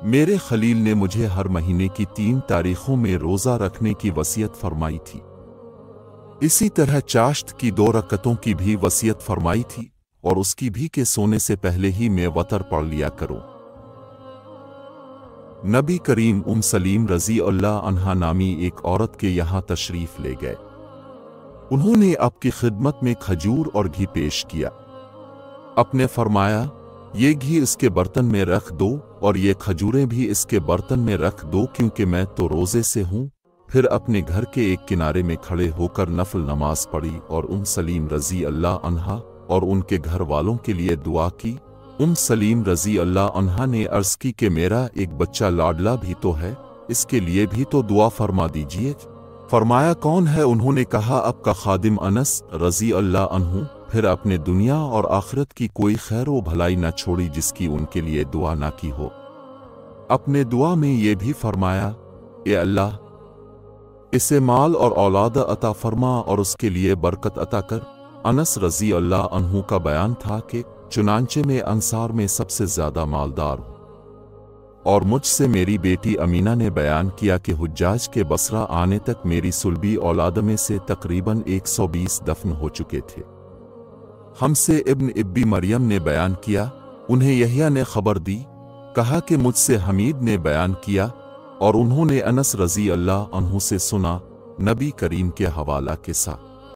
मेरे खलील ने मुझे हर महीने की 3 तारीखों में रोज़ा रखने की वसीयत फरमाई थी। इसी तरह चाश्त की 2 रकतों की भी वसीयत फरमाई थी और उसकी भी के सोने से पहले ही मैं वतर पढ़ लिया करो। नबी करीम सलीम रज़ी अल्लाह अन्हा नामी एक औरत के यहाँ तशरीफ़ ले गए। उन्होंने आपकी खिदमत में खजूर और घी पेश किया। आपने फरमाया, ये घी इसके बर्तन में रख दो और ये खजूरें भी इसके बर्तन में रख दो, क्योंकि मैं तो रोज़े से हूँ। फिर अपने घर के एक किनारे में खड़े होकर नफल नमाज पढ़ी और सलीम रज़ी अल्लाह अन्हा और उनके घर वालों के लिए दुआ की। सलीम रज़ी अल्लाह अन्हा ने अर्ज़ की कि मेरा एक बच्चा लाडला भी तो है, इसके लिए भी तो दुआ फरमा दीजिए। फरमाया, कौन है? उन्होंने कहा, आपका खादिम अनस रज़ी अल्लाह अन्हु। फिर अपने दुनिया और आखिरत की कोई खैर व भलाई न छोड़ी जिसकी उनके लिए दुआ ना की हो। अपने दुआ में ये भी फरमाया, ए अल्लाह, इसे माल और औलाद अता फरमा और उसके लिए बरकत अता कर। अनस रज़ी अल्लाह अन्हु का बयान था कि चुनांचे में अंसार में सबसे ज्यादा मालदार हूँ। और मुझसे मेरी बेटी अमीना ने बयान किया कि हुज्जाज के बसरा आने तक मेरी सुलबी औलाद में से तकरीबन 120 दफन हो चुके थे। हमसे इब्न इब्बी मरियम ने बयान किया, उन्हें यहिया ने खबर दी, कहा कि मुझसे हमीद ने बयान किया और उन्होंने अनस रज़ी अल्लाह अन्हु से सुना, नबी करीम के हवाला के साथ।